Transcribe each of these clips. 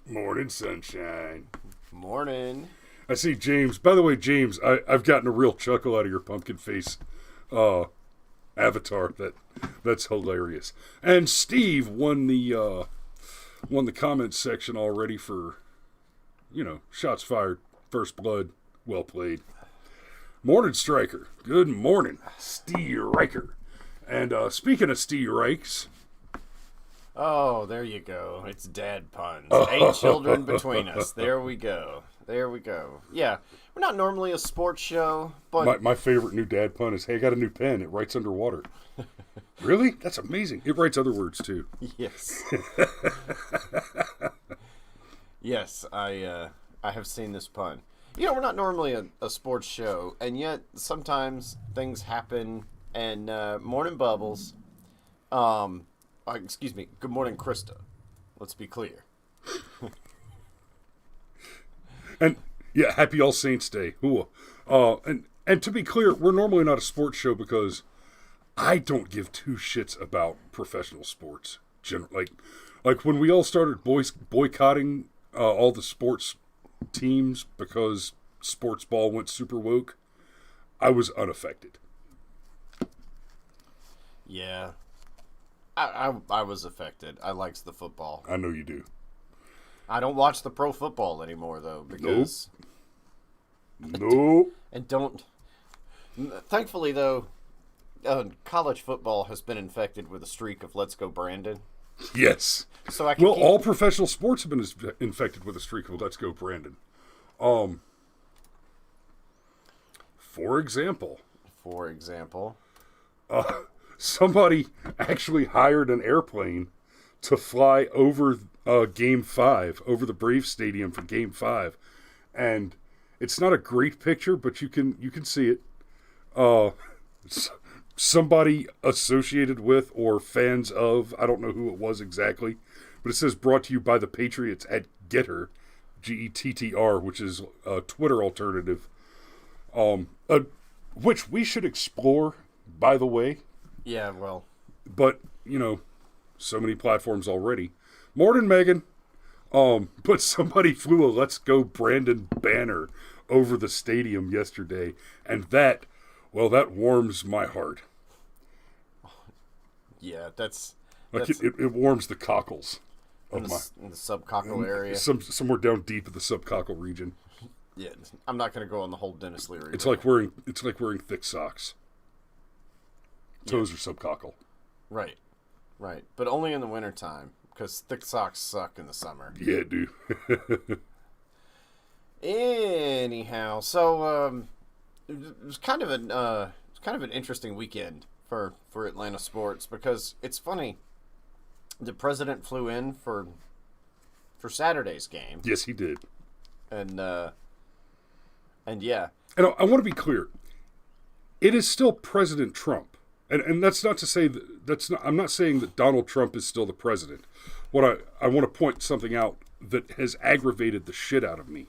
Morning, sunshine. Morning. I see James. By the way, James, I've gotten a real chuckle out of your pumpkin face avatar. That's hilarious. And Steve won the comments section already for, shots fired, first blood, well played. Morning, Striker. Good morning, Steve Riker. And speaking of Steve Rikes. Oh, there you go. It's dad puns. 8 children between us. There we go. Yeah, we're not normally a sports show, but... My favorite new dad pun is, hey, I got a new pen. It writes underwater. Really? That's amazing. It writes other words, too. Yes. Yes, I have seen this pun. We're not normally a sports show, and yet sometimes things happen, and Morning Bubbles... excuse me. Good morning, Krista. Let's be clear. And yeah, happy All Saints Day. And to be clear, we're normally not a sports show because I don't give two shits about professional sports. Like when we all started boycotting all the sports teams because sports ball went super woke, I was unaffected. Yeah. I was affected. I liked the football. I know you do. I don't watch the pro football anymore, though, because... Nope. And don't... Thankfully, though, college football has been infected with a streak of Let's Go Brandon. Yes. So I can all professional sports have been infected with a streak of Let's Go Brandon. For example... somebody actually hired an airplane to fly over Game 5, over the Braves Stadium for Game 5. And it's not a great picture, but you can see it. Somebody associated with or fans of, I don't know who it was exactly, but it says brought to you by the Patriots at Getter, Gettr, which is a Twitter alternative, which we should explore, by the way. Yeah, well. But, so many platforms already. Morning, Megan. But somebody flew a Let's Go Brandon banner over the stadium yesterday. And that warms my heart. Yeah, that's it warms the cockles. In the subcockle area. Somewhere down deep in the subcockle region. Yeah, I'm not going to go on the whole Dennis Leary. It's like wearing thick socks. Toes are subcockle. Right. But only in the wintertime, because thick socks suck in the summer. Yeah, dude. Anyhow, so it was kind of an interesting weekend for Atlanta sports, because it's funny. The president flew in for Saturday's game. Yes, he did. And yeah. And I want to be clear. It is still President Trump. And that's not to say I'm not saying that Donald Trump is still the president. What I want to point something out that has aggravated the shit out of me.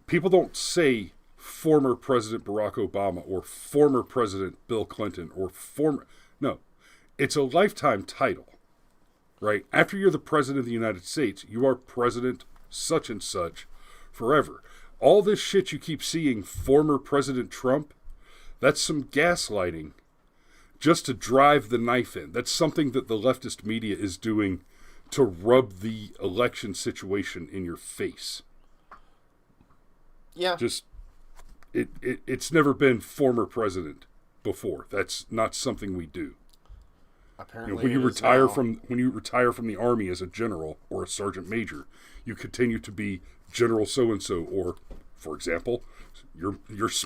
People don't say former President Barack Obama or former President Bill Clinton or no. It's a lifetime title. Right? After you're the president of the United States, you are president such and such forever. All this shit you keep seeing former President Trump, that's some gaslighting. Just to drive the knife in. That's something that the leftist media is doing to rub the election situation in your face. Yeah. Just, it's never been former president before. That's not something we do. Apparently, when you retire from the army as a general or a sergeant major, you continue to be General so and so, or, for example, your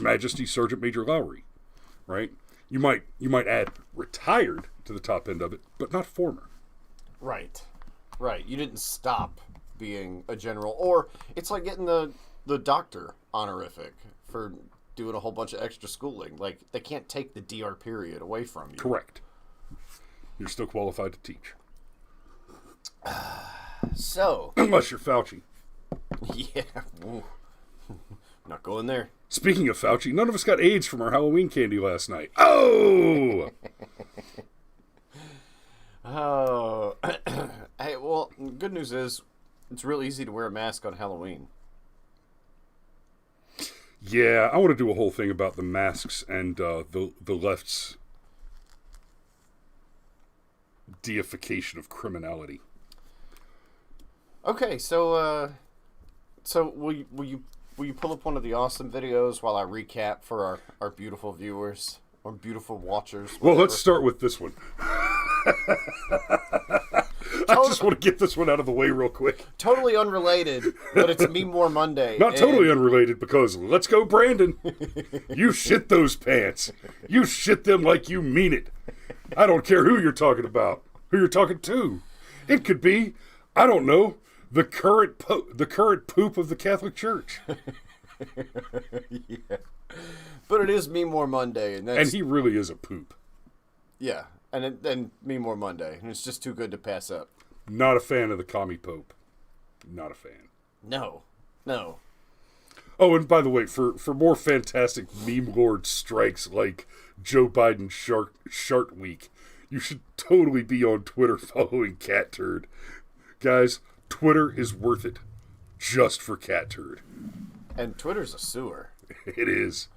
Majesty Sergeant Major Lowry, right? You might add retired to the top end of it, but not former. Right. You didn't stop being a general. Or it's like getting the doctor honorific for doing a whole bunch of extra schooling. Like, they can't take the DR period away from you. Correct. You're still qualified to teach. So. Unless you're Fauci. Yeah. Not going there. Speaking of Fauci, none of us got AIDS from our Halloween candy last night. Oh! Oh. Hey, well, good news is It's real easy to wear a mask on Halloween. Yeah, I want to do a whole thing about the masks and the left's deification of criminality. Okay, so will you pull up one of the awesome videos while I recap for our beautiful viewers or beautiful watchers? Well, let's start with this one. I just want to get this one out of the way real quick. Totally unrelated, but it's Me More Monday. Not totally unrelated, because let's go, Brandon. You shit those pants. You shit them like you mean it. I don't care who you're talking about, who you're talking to. It could be, I don't know, the current poop of the Catholic Church. Yeah. But it is Me More Monday, and he really is a poop. Yeah, and Me More Monday, and it's just too good to pass up. Not a fan of the commie pope. Not a fan. No. Oh, and by the way, for more fantastic meme lord strikes like Joe Biden Shark Week, you should totally be on Twitter following Cat Turd. Guys, Twitter is worth it. Just for Cat Turd. And Twitter's a sewer. It is.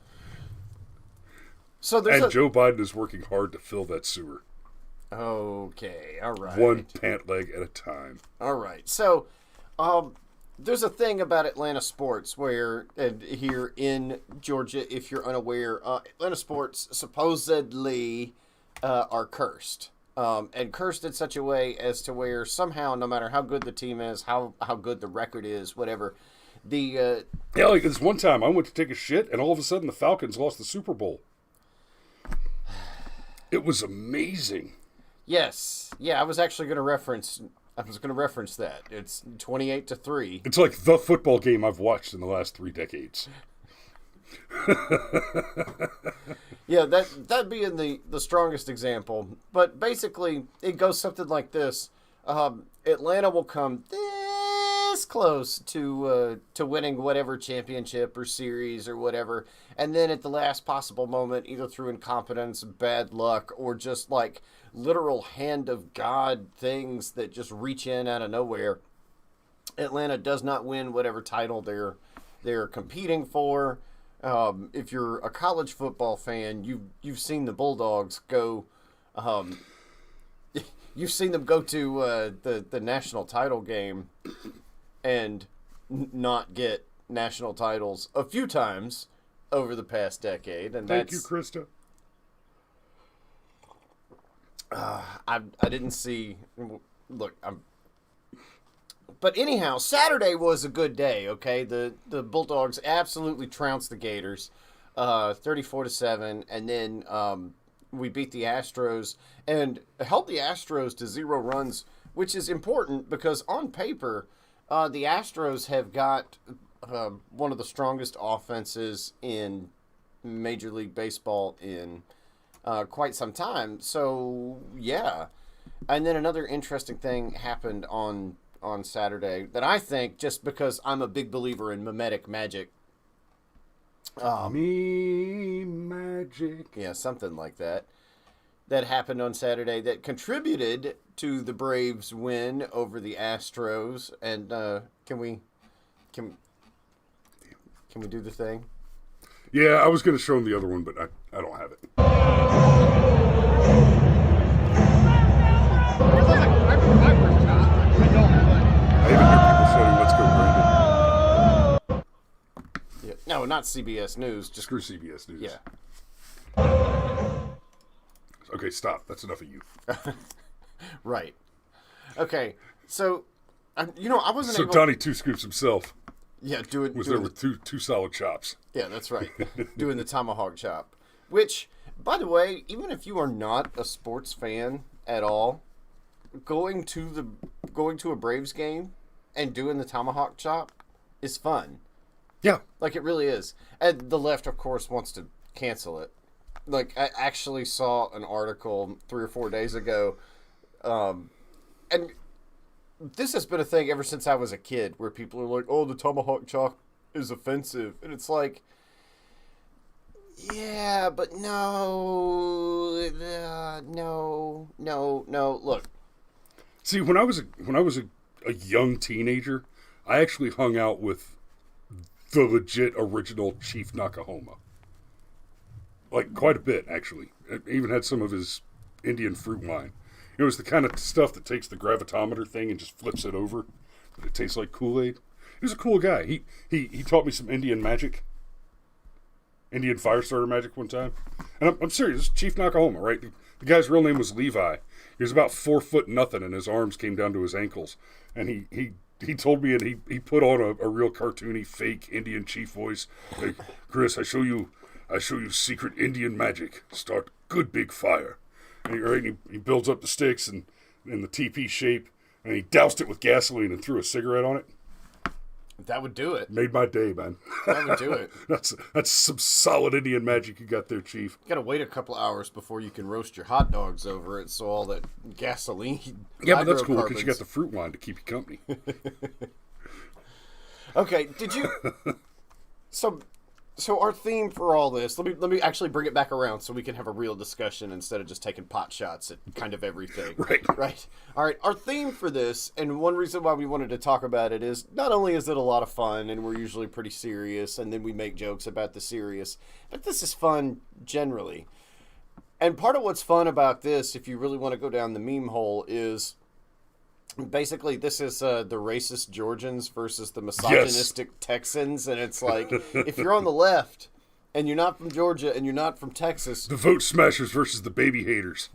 So Joe Biden is working hard to fill that sewer. Okay, all right. One pant leg at a time. All right. So, there's a thing about Atlanta sports where, and here in Georgia, if you're unaware, Atlanta sports supposedly are cursed. And cursed in such a way as to where somehow, no matter how good the team is, how good the record is, whatever, yeah, like this one time I went to take a shit, and all of a sudden the Falcons lost the Super Bowl. It was amazing. Yes. Yeah, I was going to reference that. It's 28-3. It's like the football game I've watched in the last 3 decades. Yeah, that being the strongest example. But basically, it goes something like this. Atlanta will come this close to winning whatever championship or series or whatever, and then at the last possible moment, either through incompetence, bad luck, or just like literal hand of God things that just reach in out of nowhere, Atlanta does not win whatever title they're competing for. If you're a college football fan, you've seen the Bulldogs go. You've seen them go to the national title game and not get national titles a few times over the past decade, and Thank you, Krista. I didn't see. Look, But anyhow, Saturday was a good day. Okay, the Bulldogs absolutely trounced the Gators, 34-7, and then we beat the Astros and held the Astros to 0 runs, which is important because on paper, the Astros have got one of the strongest offenses in Major League Baseball in quite some time. So yeah, and then another interesting thing happened on Saturday that I think, just because I'm a big believer in mimetic magic. Magic. Yeah, something like that. That happened on Saturday that contributed to the Braves' win over the Astros. And can we do the thing? Yeah, I was going to show him the other one, but I don't have it. Yeah. No, not CBS News. Just screw CBS News. Yeah. Okay, stop. That's enough of you. Right. Okay. So, I wasn't so able. Donnie Two Scoops himself. Yeah, was there with two solid chops. Yeah, that's right. Doing the tomahawk chop, which, by the way, even if you are not a sports fan at all, going to a Braves game and doing the tomahawk chop is fun. Yeah. Like, it really is. And the left, of course, wants to cancel it. Like, I actually saw an article 3 or 4 days ago, and this has been a thing ever since I was a kid, where people are like, oh, the tomahawk chop is offensive. And it's like, yeah, but no. Look. See, when I was a a young teenager, I actually hung out with the legit original Chief Nakahoma. Like, quite a bit, actually. I even had some of his Indian fruit wine. It was the kind of stuff that takes the gravitometer thing and just flips it over. But it tastes like Kool-Aid. He was a cool guy. He taught me some Indian magic. Indian fire starter magic one time. And I'm serious, Chief Nakahoma, right? The guy's real name was Levi. He was about 4'0" and his arms came down to his ankles. And he told me, and he put on a real cartoony, fake Indian chief voice. Hey, Chris, I show you secret Indian magic. Start good big fire. And he builds up the sticks in the TP shape, and he doused it with gasoline and threw a cigarette on it. That would do it. Made my day, man. That would do it. That's some solid Indian magic you got there, Chief. You gotta wait a couple hours before you can roast your hot dogs over it, so all that gasoline. Yeah, but that's cool because you got the fruit wine to keep you company. Okay, did you? So our theme for all this, let me actually bring it back around so we can have a real discussion instead of just taking pot shots at kind of everything. Right. All right. Our theme for this, and one reason why we wanted to talk about it is not only is it a lot of fun, and we're usually pretty serious, and then we make jokes about the serious, but this is fun generally. And part of what's fun about this, if you really want to go down the meme hole, is basically this is the racist Georgians versus the misogynistic Texans, and it's like, if you're on the left and you're not from Georgia and you're not from Texas, the vote smashers versus the baby haters.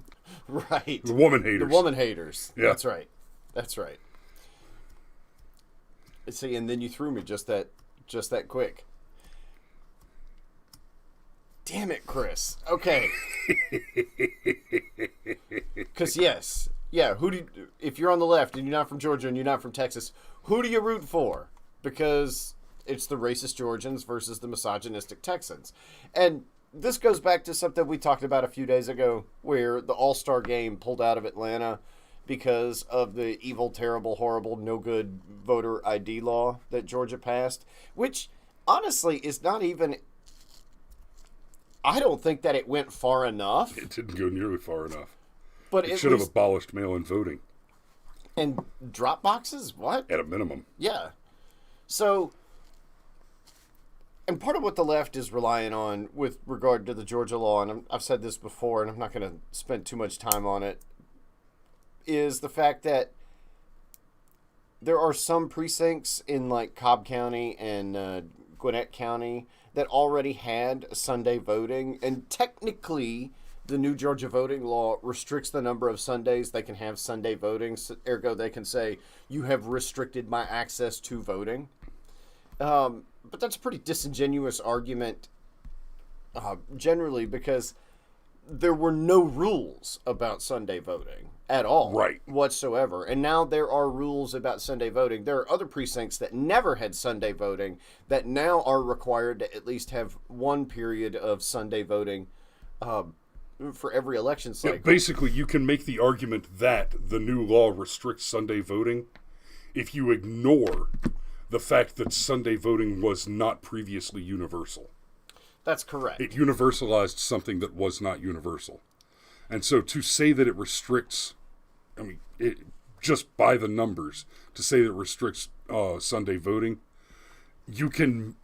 Right. The woman haters. The woman haters. Yeah. That's right. See, and then you threw me just that quick. Damn it, Chris. Okay. Because yes. Yeah, if you're on the left and you're not from Georgia and you're not from Texas, who do you root for? Because it's the racist Georgians versus the misogynistic Texans. And this goes back to something we talked about a few days ago, where the All-Star game pulled out of Atlanta because of the evil, terrible, horrible, no good voter ID law that Georgia passed, which honestly is not even... I don't think that it went far enough. It didn't go nearly far enough. But it should have abolished mail-in voting. And drop boxes? What? At a minimum. Yeah. So, and part of what the left is relying on with regard to the Georgia law, and I've said this before, and I'm not going to spend too much time on it, is the fact that there are some precincts in like Cobb County and Gwinnett County that already had Sunday voting, and technically the new Georgia voting law restricts the number of Sundays they can have Sunday voting. So, ergo, they can say, you have restricted my access to voting. But that's a pretty disingenuous argument generally, because there were no rules about Sunday voting at all. Right. Whatsoever. And now there are rules about Sunday voting. There are other precincts that never had Sunday voting that now are required to at least have one period of Sunday voting for every election cycle. Yeah, basically, you can make the argument that the new law restricts Sunday voting if you ignore the fact that Sunday voting was not previously universal. That's correct. It universalized something that was not universal. And so to say that it restricts, just by the numbers, to say that it restricts Sunday voting, you can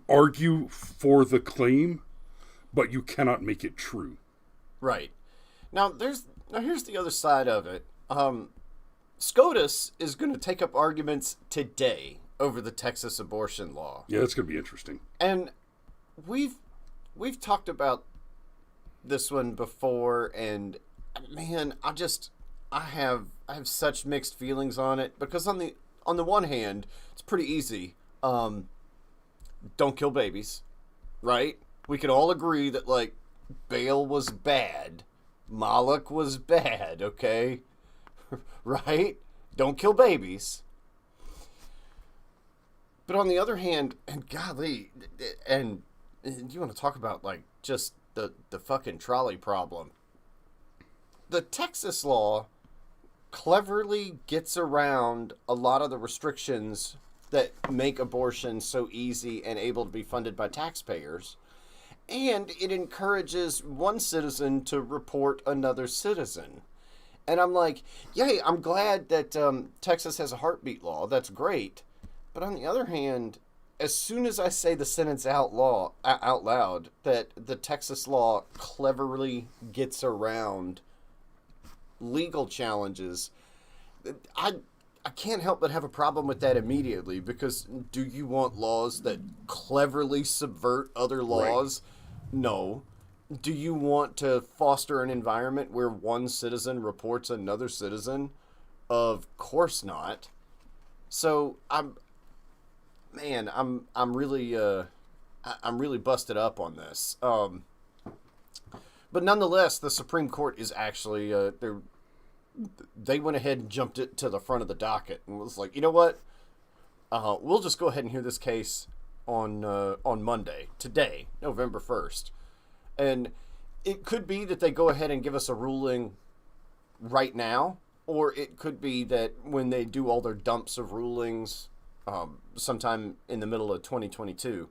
argue for the claim, but you cannot make it true. Right. Now here's the other side of it. SCOTUS is going to take up arguments today over the Texas abortion law. Yeah, that's going to be interesting. And we've talked about this one before, and man, I have such mixed feelings on it, because on the one hand, it's pretty easy. Don't kill babies, right? We can all agree that like Baal was bad, Moloch was bad, okay? Right? Don't kill babies. But on the other hand, and golly, and you want to talk about like just the fucking trolley problem. The Texas law cleverly gets around a lot of the restrictions that make abortion so easy and able to be funded by taxpayers. And it encourages one citizen to report another citizen. And I'm like, yay, I'm glad that Texas has a heartbeat law. That's great. But on the other hand, as soon as I say the sentence out loud, that the Texas law cleverly gets around legal challenges, I can't help but have a problem with that immediately, because do you want laws that cleverly subvert other laws? Right. No. Do you want to foster an environment where one citizen reports another citizen? Of course not. So I'm really busted up on this. But nonetheless, the Supreme Court is actually they went ahead and jumped it to the front of the docket and was like, you know what? We'll just go ahead and hear this case on Monday, today, November 1st. And it could be that they go ahead and give us a ruling right now, or it could be that when they do all their dumps of rulings sometime in the middle of 2022.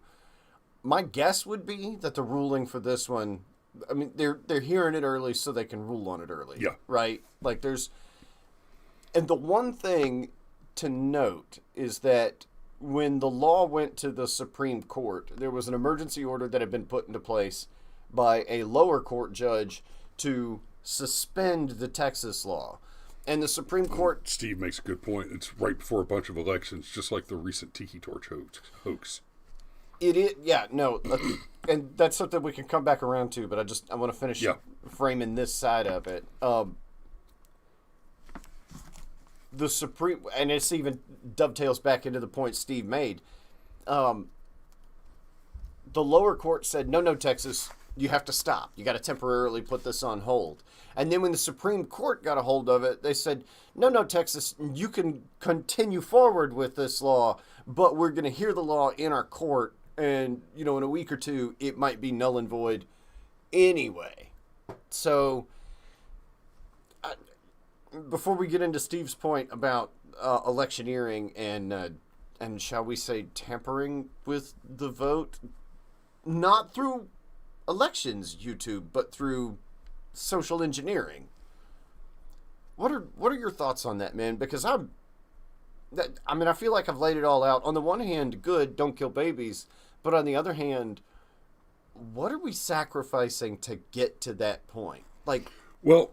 My guess would be that the ruling for this one, I mean, they're hearing it early so they can rule on it early. Yeah. Right? Like and the one thing to note is that when the law went to the Supreme Court, there was an emergency order that had been put into place by a lower court judge to suspend the Texas law. And the Supreme Court... Steve makes a good point. It's right before a bunch of elections, just like the recent Tiki Torch hoax. It is, yeah, no. And that's something we can come back around to, but I want to finish framing this side of it. The Supreme... And this even dovetails back into the point Steve made. The lower court said, no, Texas... You have to stop. You got to temporarily put this on hold. And then when the Supreme Court got a hold of it, they said, no, Texas, you can continue forward with this law, but we're going to hear the law in our court, and, in a week or two, it might be null and void anyway. So, before we get into Steve's point about electioneering and shall we say tampering with the vote, not through elections, YouTube, but through social engineering. What are your thoughts on that, man? Because I feel like I've laid it all out. On the one hand, good, don't kill babies, but on the other hand, what are we sacrificing to get to that point? Well,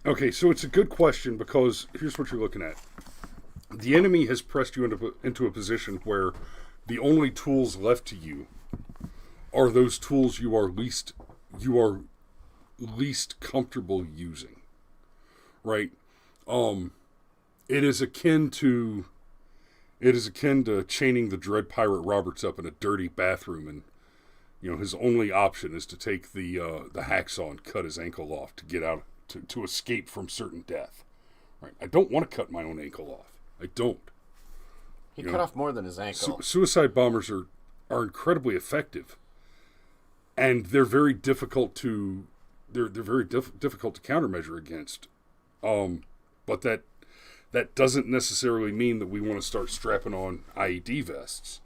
okay, so it's a good question, because here's what you're looking at. The enemy has pressed you into a position where the only tools left to you are those tools you are least comfortable using, right? It is akin to chaining the Dread Pirate Roberts up in a dirty bathroom, and his only option is to take the hacksaw and cut his ankle off to get out to escape from certain death. Right? I don't want to cut my own ankle off. I don't. He cut off more than his ankle. Suicide bombers are incredibly effective. And they're very difficult to difficult to countermeasure against, but that doesn't necessarily mean that we want to start strapping on IED vests.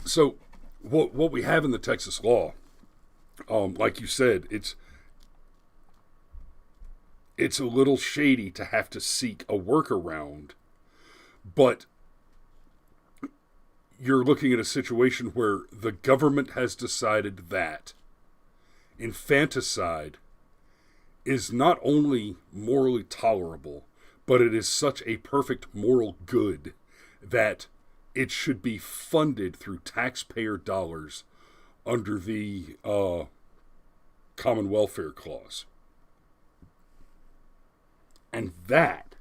So, what we have in the Texas law, like you said, it's a little shady to have to seek a workaround, but you're looking at a situation where the government has decided that infanticide is not only morally tolerable, but it is such a perfect moral good that it should be funded through taxpayer dollars under the Common Welfare Clause. And that,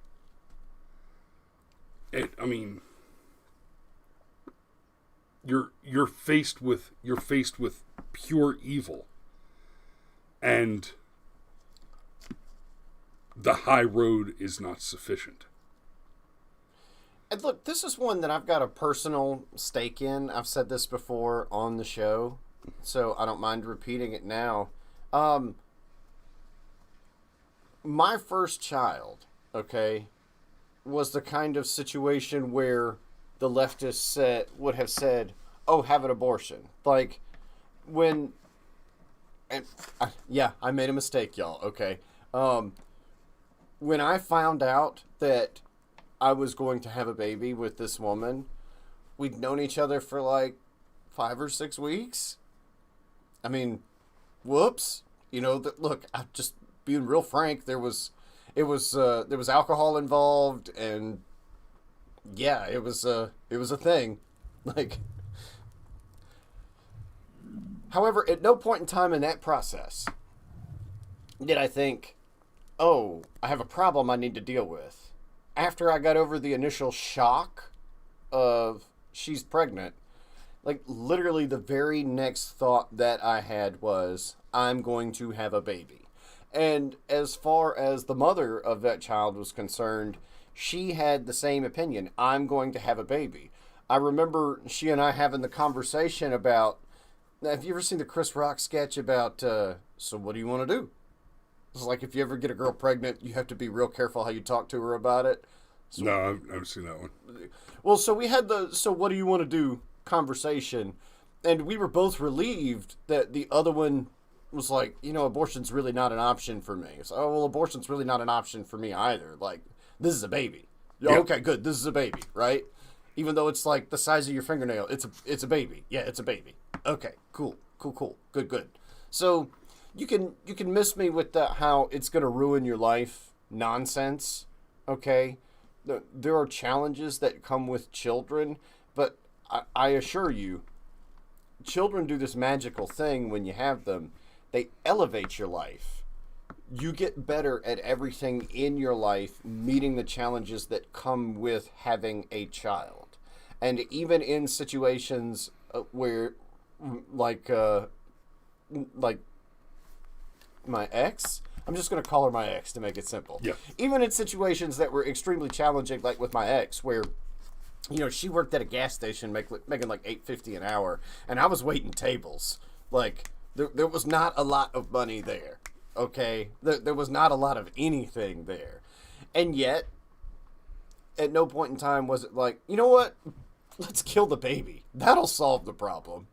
you're faced with pure evil, and the high road is not sufficient. And look, this is one that I've got a personal stake in. I've said this before on the show, so I don't mind repeating it now. My first child, was the kind of situation where the leftists would have said, oh, have an abortion. And yeah, I made a mistake, y'all. Okay. When I found out that I was going to have a baby with this woman, we'd known each other for like 5 or 6 weeks. I mean, whoops. Look, I'm just being real frank. There was alcohol involved, and yeah, it was a thing. Like, however, at no point in time in that process did I think, oh, I have a problem I need to deal with. After I got over the initial shock of she's pregnant, like literally the very next thought that I had was, I'm going to have a baby. And as far as the mother of that child was concerned, she had the same opinion. I'm going to have a baby. I remember she and I having the conversation about, have you ever seen the Chris Rock sketch about, so what do you want to do? It's like, if you ever get a girl pregnant, you have to be real careful how you talk to her about it. So, no, I haven't seen that one. Well, so we had the, so what do you want to do conversation, and we were both relieved that the other one was like, abortion's really not an option for me. So, oh, well, abortion's really not an option for me either. Like, this is a baby. Yeah. Okay, good. This is a baby, right? Even though it's like the size of your fingernail, it's a baby. Yeah, it's a baby. Okay, cool. Good. So you can miss me with the how it's going to ruin your life nonsense. Okay, there are challenges that come with children, but I assure you, children do this magical thing when you have them. They elevate your life. You get better at everything in your life, meeting the challenges that come with having a child. And even in situations where, like my ex, I'm just going to call her my ex to make it simple. Yeah. Even in situations that were extremely challenging, like with my ex, where, she worked at a gas station making like $8.50 an hour, and I was waiting tables. Like, there was not a lot of money there. Okay, there was not a lot of anything there, and yet, at no point in time was it like, you know what? Let's kill the baby. That'll solve the problem.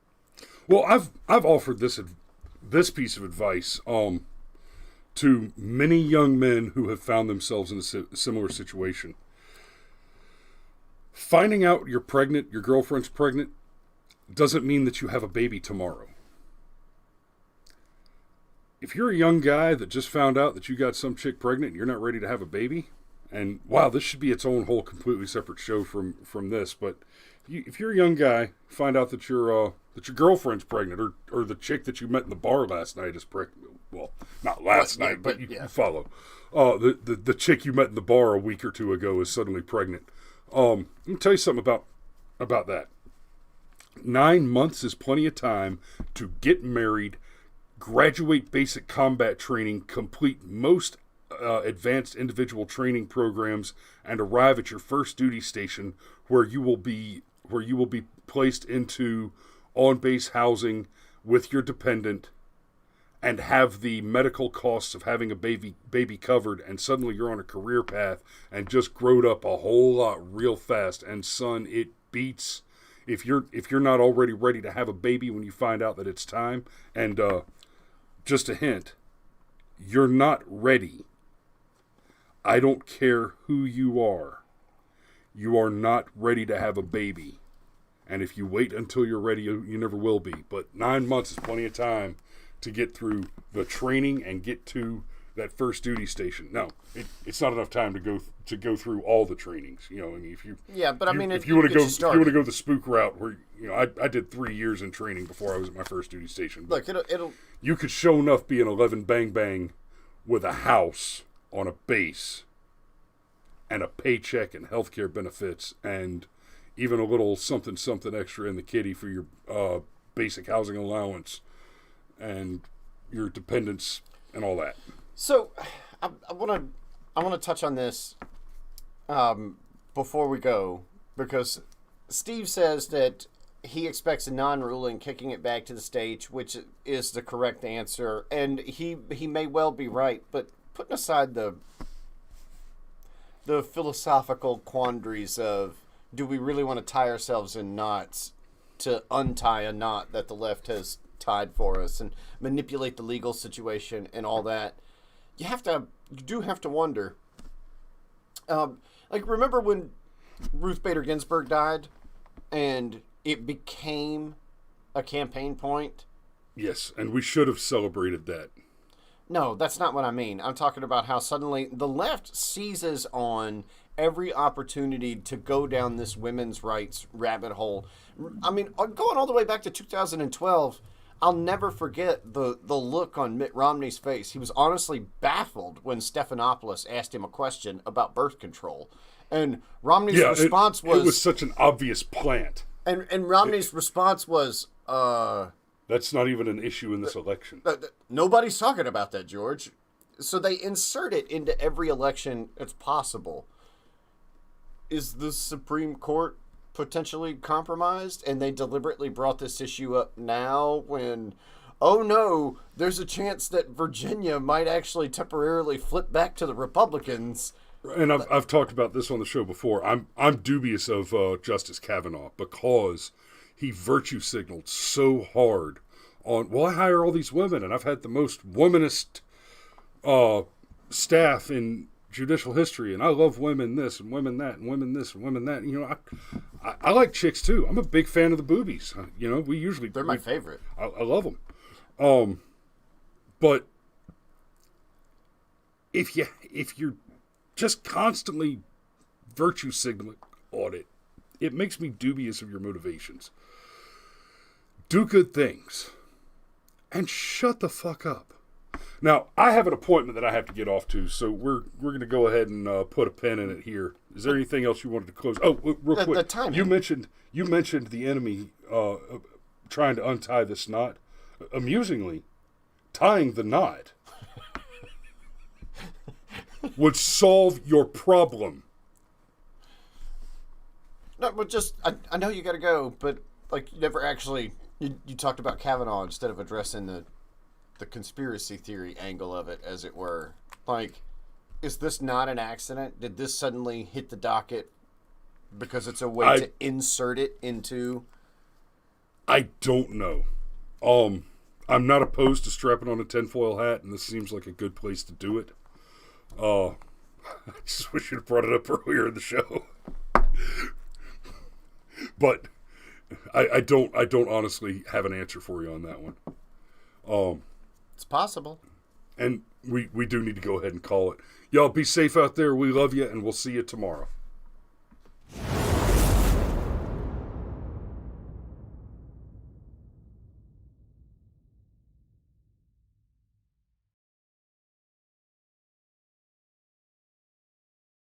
Well, I've offered this piece of advice to many young men who have found themselves in a similar situation. Finding out you're pregnant, your girlfriend's pregnant, doesn't mean that you have a baby tomorrow. If you're a young guy that just found out that you got some chick pregnant and you're not ready to have a baby, and wow, this should be its own whole completely separate show from this, but if you're a young guy, find out that your girlfriend's pregnant, or the chick that you met in the bar last night is pregnant. Well, not last night, but you follow. The chick you met in the bar a week or two ago is suddenly pregnant. Let me tell you something about that. 9 months is plenty of time to get married, graduate basic combat training, complete most advanced individual training programs, and arrive at your first duty station where you will be placed into on-base housing with your dependent and have the medical costs of having a baby covered, and suddenly you're on a career path and just growed up a whole lot real fast. And son, it beats if you're not already ready to have a baby when you find out that it's time. And just a hint, you're not ready. I don't care who you are. You are not ready to have a baby. And if you wait until you're ready, you never will be. But 9 months is plenty of time to get through the training and get to that first duty station. No, it's not enough time to go through all the trainings. I mean, if you if you want to go the spook route, where I did 3 years in training before I was at my first duty station. Look, it'll you could show enough be an 11 bang bang with a house on a base and a paycheck and healthcare benefits and even a little something extra in the kitty for your basic housing allowance and your dependents and all that. So, I want to touch on this before we go, because Steve says that he expects a non-ruling, kicking it back to the stage, which is the correct answer, and he may well be right. But putting aside the philosophical quandaries of, do we really want to tie ourselves in knots to untie a knot that the left has tide for us and manipulate the legal situation and all that. You do have to wonder. Like, remember when Ruth Bader Ginsburg died and it became a campaign point? Yes, and we should have celebrated that. No, that's not what I mean. I'm talking about how suddenly the left seizes on every opportunity to go down this women's rights rabbit hole. I mean, going all the way back to 2012, I'll never forget the look on Mitt Romney's face. He was honestly baffled when Stephanopoulos asked him a question about birth control. And Romney's response was... It was such an obvious plant. And Romney's response was... That's not even an issue in this election. Nobody's talking about that, George. So they insert it into every election that's possible. Is the Supreme Court potentially compromised? And they deliberately brought this issue up now when, oh no, there's a chance that Virginia might actually temporarily flip back to the Republicans. And I've talked about this on the show before. I'm dubious of Justice Kavanaugh because he virtue signaled so hard on, well, I hire all these women, and I've had the most womanist staff in judicial history, and I love women this and women that and women this and women that. You know, I like chicks too. I'm a big fan of the boobies. You know, they're my favorite. I love them. But if you're just constantly virtue signaling on it, it makes me dubious of your motivations. Do good things and shut the fuck up. Now, I have an appointment that I have to get off to, so we're going to go ahead and put a pin in it here. Is there anything else you wanted to close? Oh, real quick. The timing. You mentioned the enemy trying to untie this knot. Amusingly, tying the knot would solve your problem. No, but just I know you got to go, but like you never actually you talked about Kavanaugh instead of addressing the conspiracy theory angle of it, as it were. Like, is this not an accident? Did this suddenly hit the docket because it's a way to insert it into? I don't know. I'm not opposed to strapping on a tinfoil hat, and this seems like a good place to do it. I just wish you'd have brought it up earlier in the show. But I don't honestly have an answer for you on that one. It's possible. And we do need to go ahead and call it. Y'all be safe out there. We love you, and we'll see you tomorrow.